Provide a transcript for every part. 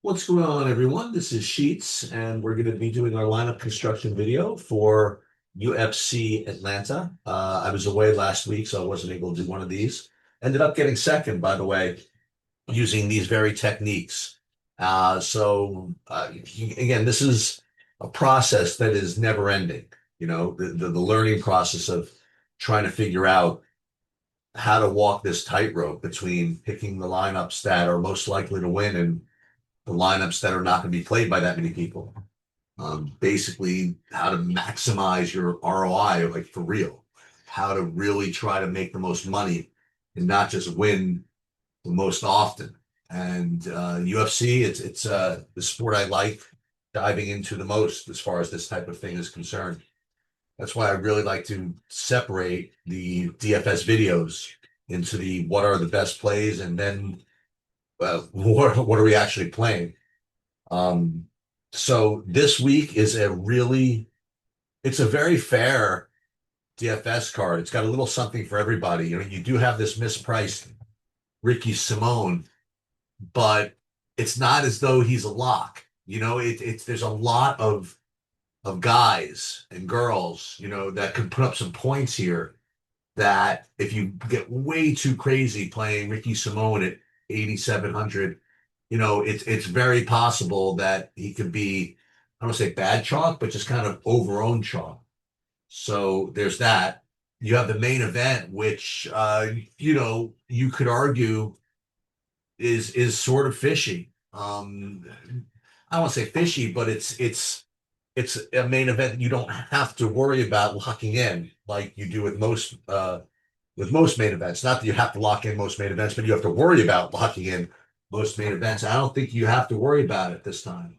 What's going on, everyone? This is Sheets, and we're going to be doing our lineup construction video for UFC Atlanta. I was away last week, so I wasn't able to do one of these. Ended up getting second, by the way, using these very techniques. Again, this is a process that is never ending. The learning process of trying to figure out how to walk this tightrope between picking the lineups that are most likely to win and the lineups that are not going to be played by that many people. Basically, how to maximize your ROI, like for real, how to really try to make the most money and not just win the most often. And UFC, it's the sport I like diving into the most as far as this type of thing is concerned. That's why I really like to separate the DFS videos into the what are the best plays and then what are we actually playing. Um, so this week is it's a very fair DFS card. It's got a little something for everybody. You do have this mispriced Ricky Simone, but it's not as though he's a lock. There's a lot of guys and girls, that can put up some points here that if you get way too crazy playing Ricky Simone at 8,700, it's very possible that he could be, I don't want to say bad chalk, but just kind of overowned chalk. So there's that. You have the main event, which you could argue is sort of fishy. I don't want to say fishy, but it's a main event that you don't have to worry about locking in like you do with most main events. Not that you have to lock in most main events, but you have to worry about locking in most main events. I don't think you have to worry about it this time.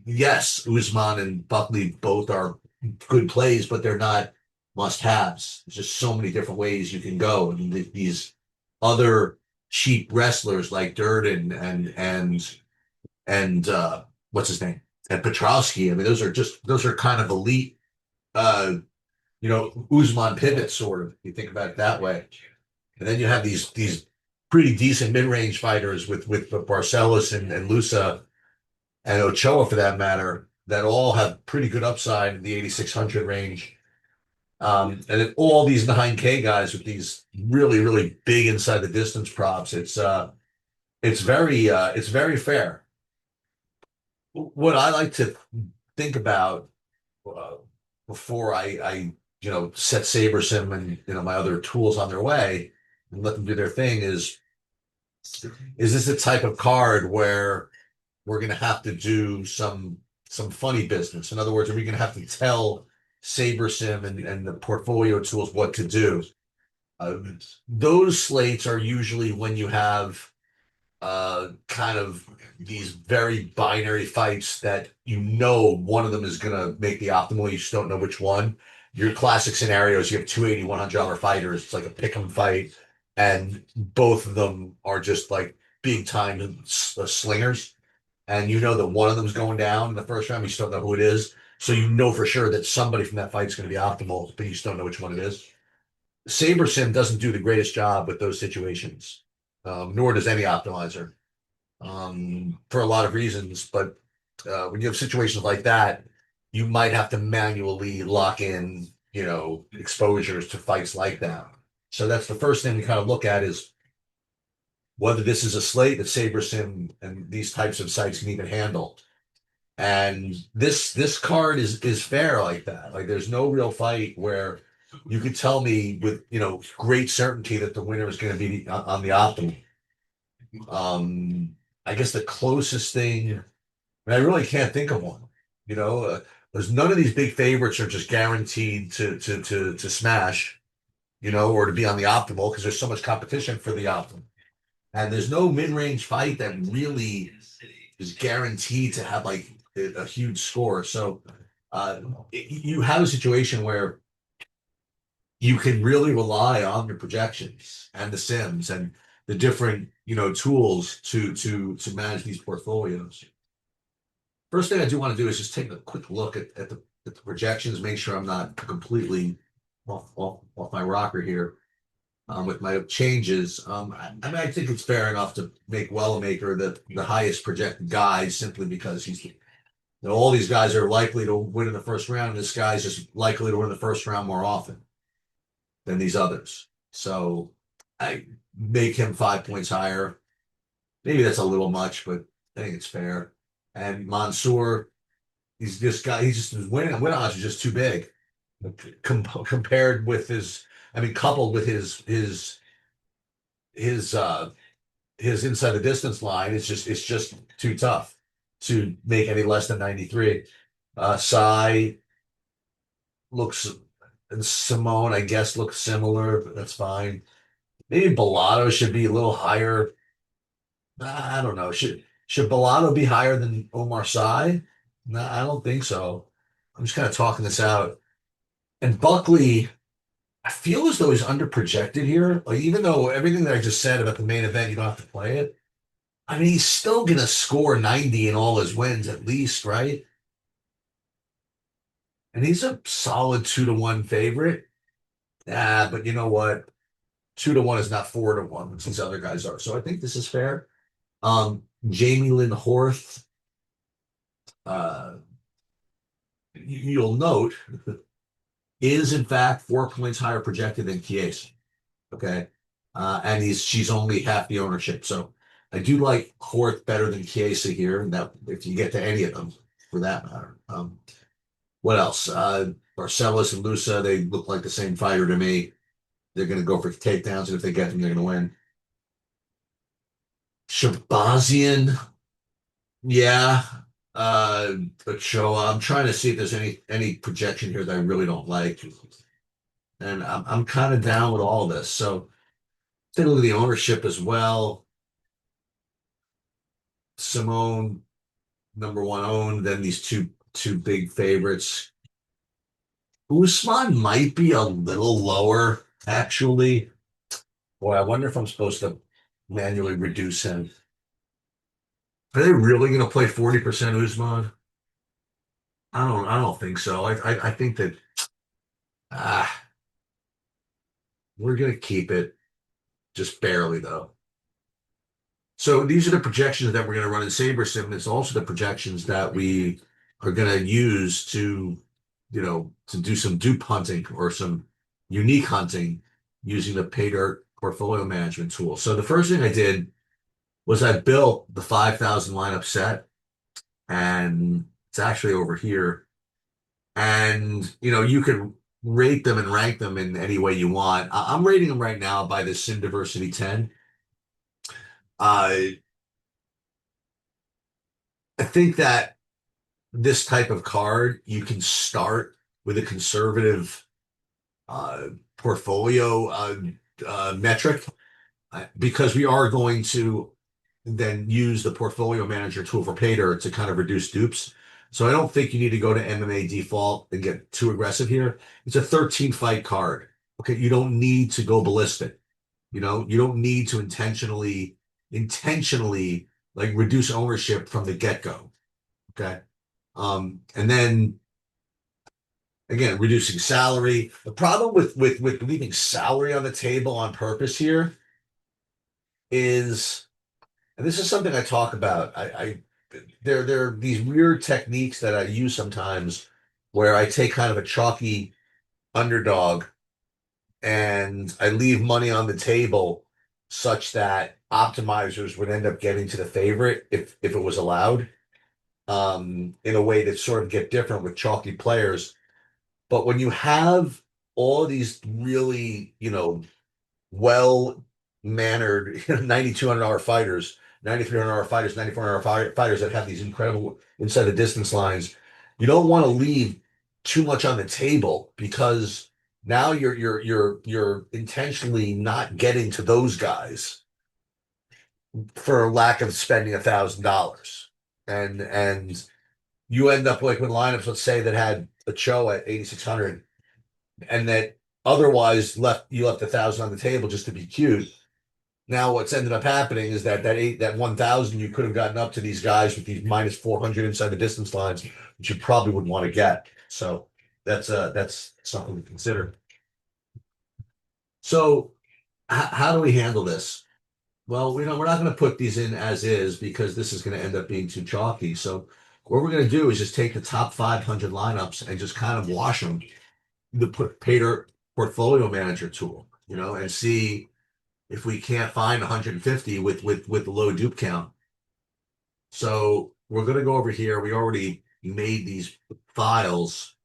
Yes, Usman and Buckley both are good plays, but they're not must-haves. There's just so many different ways you can go. I mean, these other cheap wrestlers like Durden and what's his name? And Petrowski. I mean, those are kind of elite uh Usman pivot sort of, you think about it that way. And then you have these pretty decent mid-range fighters with Barcelos and Lusa and Ochoa for that matter, that all have pretty good upside in the 8,600 range. And then all these 9K guys with these really, really big inside the distance props. It's very fair. What I like to think about uh, before I set SaberSim and my other tools on their way and let them do their thing is this a type of card where we're going to have to do some funny business? In other words, are we going to have to tell SaberSim and the portfolio tools what to do? Uh, those slates are usually when you have kind of these very binary fights that one of them is going to make the optimal. You just don't know which one. Your classic scenarios, you have two $100 fighters. It's like a pick 'em fight, and both of them are just like big time slingers. And you know that one of them's going down in the first round. You just don't know who it is. So you know for sure that somebody from that fight is going to be optimal, but you just don't know which one it is. SaberSim doesn't do the greatest job with those situations, nor does any optimizer, for a lot of reasons. But when you have situations like that, you might have to manually lock in, exposures to fights like that. So that's the first thing we kind of look at is whether this is a slate that SaberSim and these types of sites can even handle. And this card is fair like that. Like there's no real fight where you could tell me with great certainty that the winner is going to be on the optimal. I guess the closest thing, I really can't think of one. There's none of these big favorites are just guaranteed to smash, or to be on the optimal because there's so much competition for the optimal. And there's no mid-range fight that really is guaranteed to have like a huge score. So you have a situation where you can really rely on your projections and the sims and the different tools to manage these portfolios. First thing I do want to do is just take a quick look at the projections, make sure I'm not completely off my rocker here. with my changes. I mean, I think it's fair enough to make Wellamaker the highest projected guy simply because all these guys are likely to win in the first round. And this guy's just likely to win the first round more often than these others. So I make him 5 points higher. Maybe that's a little much, but I think it's fair. And Mansoor, he's this guy. He's just his win odds are just too big compared with his. I mean, coupled with his his inside the distance line. It's just too tough to make any less than 93. Sai looks and Simone, I guess, looks similar, but that's fine. Maybe Bellato should be a little higher. I don't know. Should Bellato be higher than Omar Sy? No, I don't think so. I'm just kind of talking this out. And Buckley, I feel as though he's underprojected here. Like even though everything that I just said about the main event, you don't have to play it. I mean, he's still gonna score 90 in all his wins at least, right? And he's a solid 2-1 favorite. Ah, but you know what? 2-1 is not 4-1, which these other guys are. So I think this is fair. Jamie Lynn Horth, uh, you'll note, is in fact 4 points higher projected than Chiesa. Okay. And she's only half the ownership. So I do like Horth better than Chiesa here, and that if you get to any of them for that matter. What else? Barcelos and Lusa, they look like the same fighter to me. They're going to go for takedowns, and if they get them, they're going to win. Shabazian, yeah. But show I'm trying to see if there's any projection here that I really don't like, and I'm kind of down with all this. So take a look at the ownership as well. Simone, number one owned. Then these two big favorites. Usman might be a little lower, actually. Boy, I wonder if I'm supposed to manually reduce him. Are they really going to play 40% Usman? I don't think so. I think that ah, we're going to keep it just barely though. So these are the projections that we're going to run in SaberSim. And it's also the projections that we are going to use to do some dupe hunting or some unique hunting using the pay dirt portfolio management tool. So the first thing I did was I built the 5,000 lineup set, and it's actually over here. And you could rate them and rank them in any way you want. I'm rating them right now by the Sim Diversity 10. Uh, I think that this type of card, you can start with a conservative uh, portfolio metric because we are going to then use the portfolio manager tool for Paydirt to kind of reduce dupes. So I don't think you need to go to MMA default and get too aggressive here. It's a 13 fight card. Okay, you don't need to go ballistic. You don't need to intentionally like reduce ownership from the get-go. Okay. And then again, reducing salary. The problem with leaving salary on the table on purpose here is, and this is something I talk about. There are these weird techniques that I use sometimes where I take kind of a chalky underdog and I leave money on the table such that optimizers would end up getting to the favorite if it was allowed, in a way that sort of get different with chalky players. But when you have all these really, well mannered $9,200 fighters, $9,300 fighters, $9,400 fighters that have these incredible inside the distance lines, you don't want to leave too much on the table because now you're intentionally not getting to those guys for lack of spending $1,000. And you end up like with lineups, let's say that had a Cho at 8,600 and that otherwise left 1,000 on the table just to be cute. Now what's ended up happening is that 1,000 you could have gotten up to these guys with these minus 400 inside the distance lines, which you probably would want to get. So that's something to consider. So how do we handle this? Well, we're not going to put these in as is because this is going to end up being too chalky. So what we're going to do is just take the top 500 lineups and just kind of wash them, the Pater portfolio manager tool, and see if we can't find 150 with the low dupe count. So we're going to go over here. We already made these files.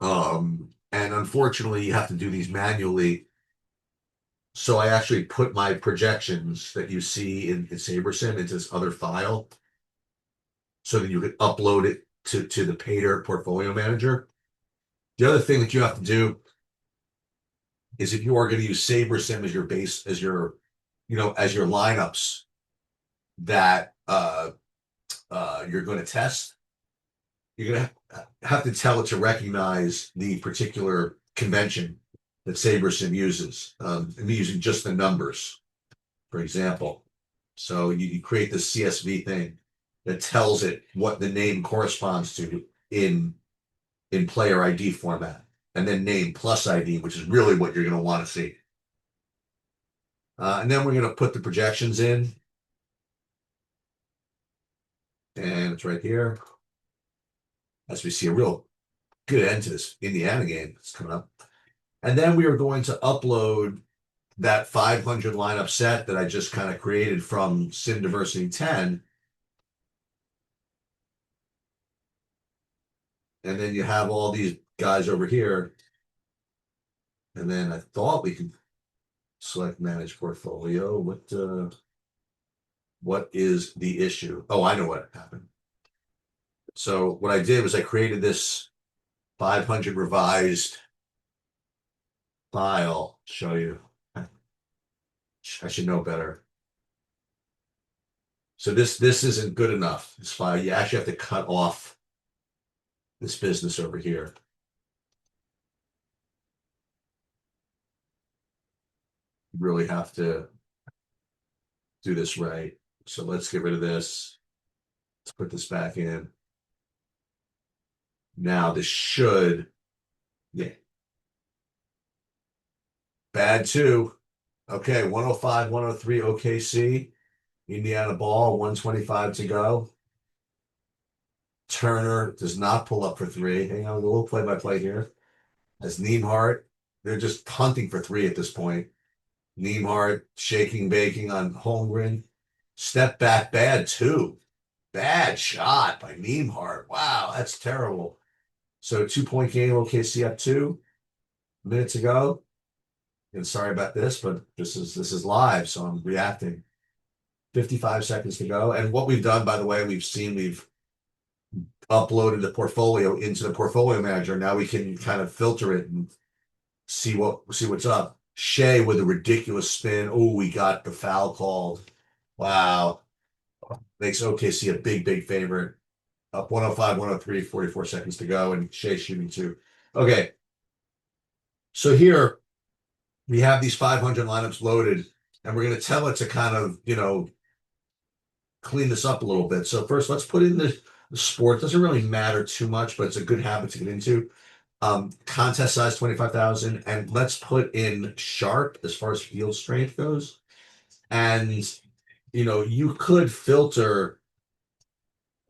And unfortunately, you have to do these manually. So I actually put my projections that you see in SaberSim into this other file so that you could upload it to the Pater portfolio manager. The other thing that you have to do is if you are going to use SaberSim as your base, as your lineups that you're going to test, you're going to have to tell it to recognize the particular convention that SaberSim uses. And using just the numbers, for example. So you create this CSV thing that tells it what the name corresponds to in player ID format, and then name plus ID, which is really what you're going to want to see. And then we're going to put the projections in. And it's right here. As we see a real good end to this Indiana game that's coming up. And then we are going to upload that 500 lineup set that I just kind of created from Sim Diversity 10. And then you have all these guys over here. And then I thought we could select manage portfolio. What is the issue? Oh, I know what happened. So what I did was I created this 500 revised file. Show you. I should know better. So this isn't good enough. This file, you actually have to cut off this business over here. You really have to do this right. So let's get rid of this. Let's put this back in. Now this should, yeah. Bad two. Okay, 105, 103 OKC. Indiana ball, 125 to go. Turner does not pull up for three. Hang on, a little play-by-play here. As Niemhart, they're just hunting for three at this point. Niemhart shaking, baking on Holmgren. Step back, bad two. Bad shot by Niemhart. Wow, that's terrible. So 2-point game, OKC up 2 minutes ago. And sorry about this, but this is live, so I'm reacting. 55 seconds to go. And what we've done, by the way, we've uploaded the portfolio into the portfolio manager. Now we can kind of filter it and see what's up. Shea with a ridiculous spin. Oh, we got the foul called. Wow. Makes OKC a big favorite. Up 105, 103, 44 seconds to go, and Shea shooting 2. Okay. So here we have these 500 lineups loaded, and we're going to tell it to kind of, clean this up a little bit. So first, let's put in the sport. Doesn't really matter too much, but it's a good habit to get into. Contest size 25,000, and let's put in sharp as far as field strength goes. And you could filter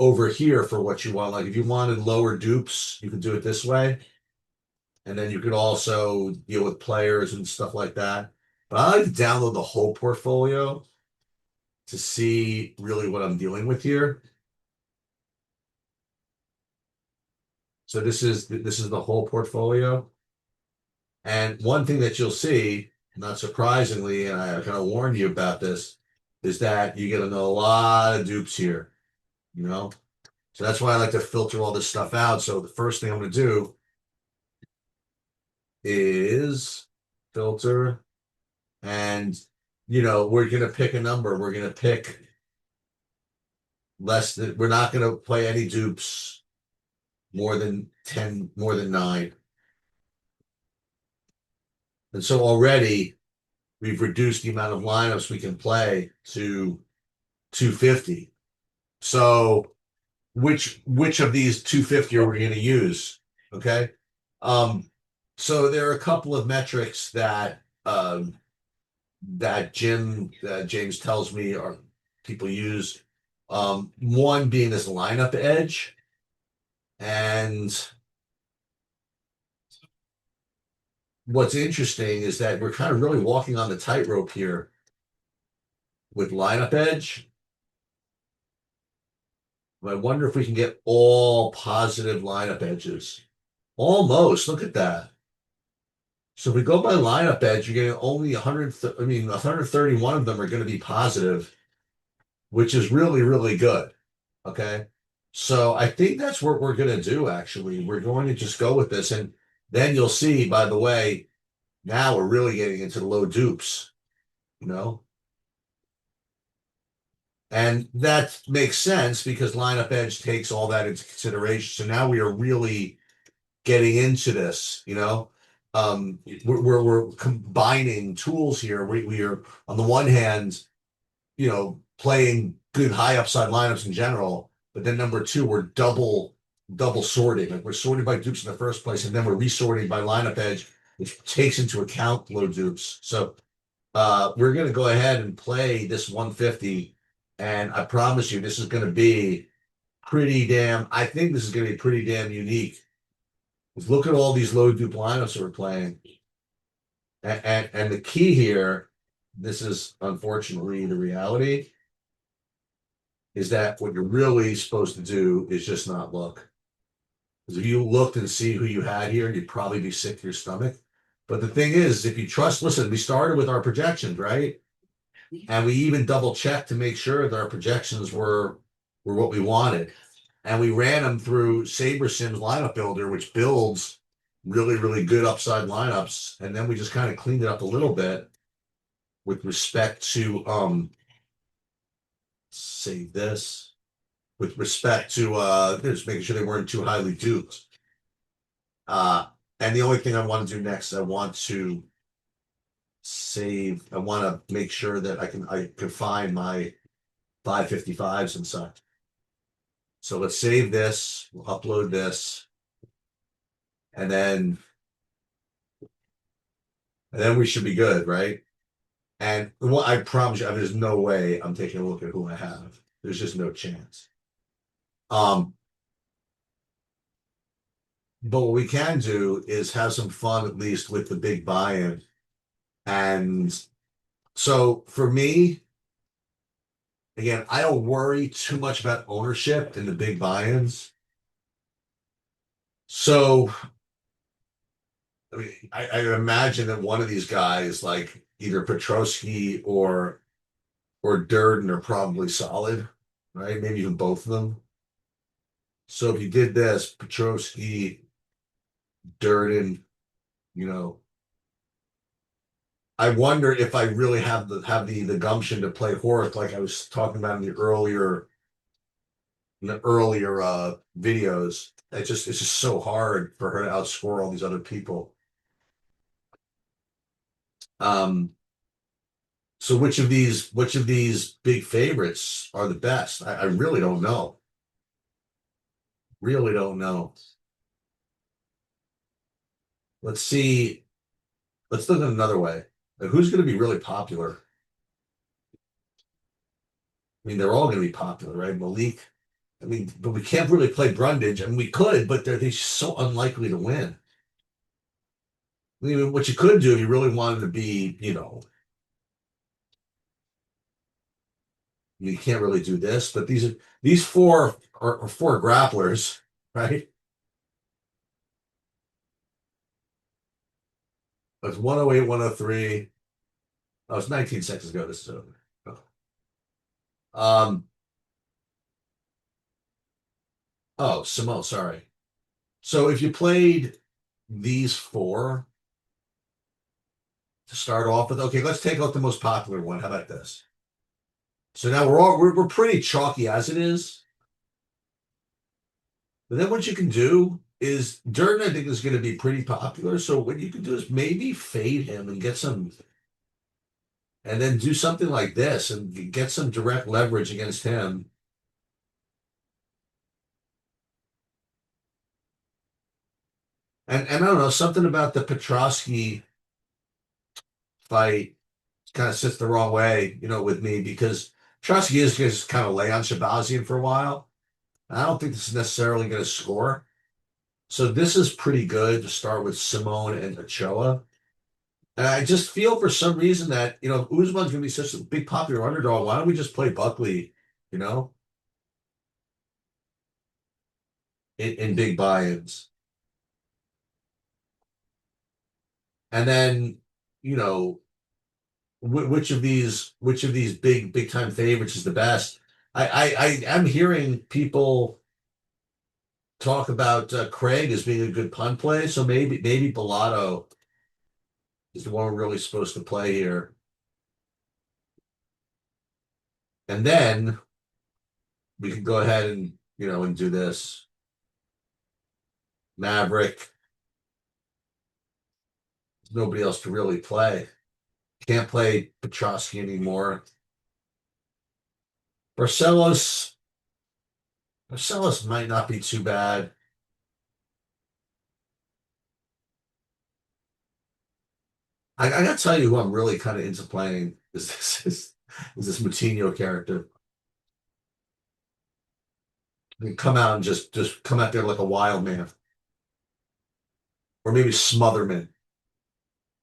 over here for what you want. Like if you wanted lower dupes, you could do it this way. And then you could also deal with players and stuff like that. But I like to download the whole portfolio to see really what I'm dealing with here. So this is the whole portfolio. And one thing that you'll see, not surprisingly, and I kind of warned you about this, is that you get a lot of dupes here, So that's why I like to filter all this stuff out. So the first thing I'm going to do is filter, and we're going to pick a number. We're going to pick less than, we're not going to play any dupes more than 10, more than 9. And so already we've reduced the amount of lineups we can play to 250. So which of these 250 are we going to use? Okay. So there are a couple of metrics that that James tells me are people use. One being this lineup edge, and what's interesting is that we're kind of really walking on the tightrope here with lineup edge. I wonder if we can get all positive lineup edges. Almost. Look at that. So if we go by lineup edge, you're getting only 100. I mean, 131 of them are going to be positive, which is really, really good. Okay. So I think that's what we're going to do, actually. We're going to just go with this. And then you'll see, by the way, now we're really getting into the low dupes, you know? And that makes sense because lineup edge takes all that into consideration. So now we are really getting into this, you know? We're combining tools here. We are, on the one hand, playing good high upside lineups in general. But then number two, we're double sorting. Like we're sorting by dupes in the first place, and then we're resorting by lineup edge, which takes into account low dupes. So we're gonna go ahead and play this 150, and I promise you, this is gonna be pretty damn. I think this is gonna be pretty damn unique. Because look at all these low dupe lineups that we're playing, and the key here. This is unfortunately the reality is that what you're really supposed to do is just not look. Because if you looked and see who you had here, you'd probably be sick to your stomach. But the thing is, if you trust, listen, we started with our projections, right? And we even double checked to make sure that our projections were what we wanted. And we ran them through SaberSim's lineup builder, which builds really, really good upside lineups. And then we just kind of cleaned it up a little bit with respect to save this. With respect to just making sure they weren't too highly duped. And the only thing I want to do next, I want to save. I want to make sure that I can find my 555s and such. So let's save this. We'll upload this, and then we should be good, right? And what I promise you, there's no way I'm taking a look at who I have. There's just no chance. But what we can do is have some fun at least with the big buy-in. And so for me, again, I don't worry too much about ownership in the big buy-ins. So I mean, I imagine that one of these guys, like either Petrosky or Durden, are probably solid, right? Maybe even both of them. So if you did this, Petrosky, Durden, you know, I wonder if I really have the gumption to play Horth like I was talking about in the earlier videos. It's just so hard for her to outscore all these other people. Um, so which of these big favorites are the best? I really don't know. Really don't know. Let's see. Let's look at another way. Like, who's going to be really popular? I mean, they're all going to be popular, right? Malik. I mean, but we can't really play Brundage. I mean, we could, but they're so unlikely to win. I mean, what you could do if you really wanted to be, you can't really do this, but these four are four grapplers, right? It's 108, 103. Oh, it's 19 seconds ago. This is over. Um, oh, Simone, sorry. So if you played these four to start off with, okay, let's take out the most popular one. How about this? So now we're pretty chalky as it is. But then what you can do is Durden, I think, is going to be pretty popular. So what you can do is maybe fade him and get some, and then do something like this and get some direct leverage against him. And I don't know, something about the Petrosky fight kind of sits the wrong way, with me because Trotsky is going to kind of lay on Shabazian for a while. I don't think this is necessarily going to score. So this is pretty good to start with Simone and Ochoa. And I just feel for some reason that, Usman's going to be such a big popular underdog. Why don't we just play Buckley, you know, in big buy-ins? And then, you know, which of these big time favorites is the best? I am hearing people talk about Craig as being a good punt play, so maybe Bellotto is the one we're really supposed to play here. And then we can go ahead and do this. Maverick. There's nobody else to really play. Can't play Petrosky anymore. Barcelos might not be too bad. I gotta tell you who I'm really kind of into playing is this Moutinho character. I mean, come out and just come out there like a wild man. Or maybe Smotherman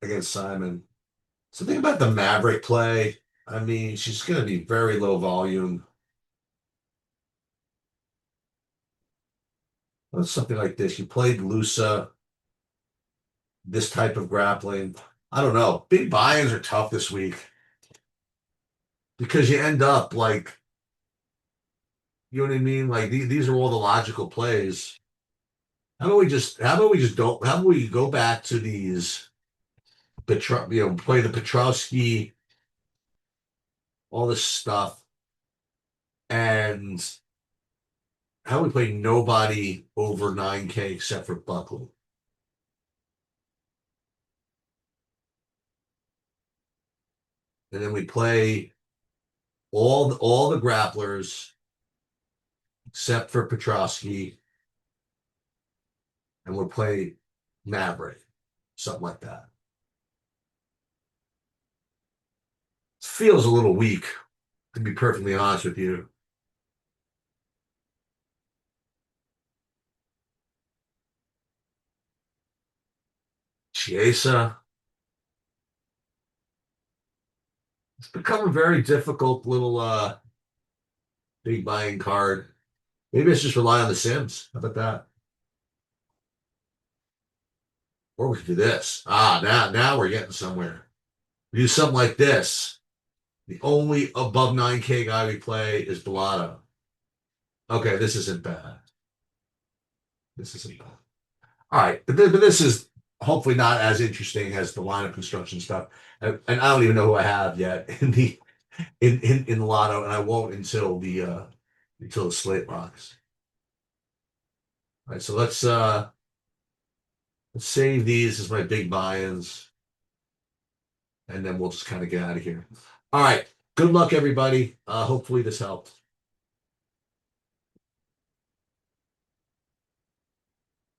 against Simon. So think about the Maverick play. I mean, she's going to be very low volume. What's something like this? You played Lusa, this type of grappling. I don't know. Big buy-ins are tough this week because you end up like, you know what I mean? Like these are all the logical plays. How about we go back to these play the Petrovsky, all this stuff, and how about we play nobody over 9K except for Buckley? And then we play all the grapplers except for Petrovsky, and we'll play Maverick, something like that. Feels a little weak, to be perfectly honest with you. Chiesa. It's become a very difficult little big buying card. Maybe let's just rely on the Sims. How about that? Or we could do this. Now we're getting somewhere. We do something like this. The only above 9K guy we play is Bellotto. Okay, this isn't bad. This isn't bad. All right, but this is hopefully not as interesting as the lineup construction stuff. And I don't even know who I have yet in the lotto, and I won't until the slate rocks. All right, so let's save these as my big buy-ins, and then we'll just kind of get out of here. All right, good luck, everybody. Hopefully this helped.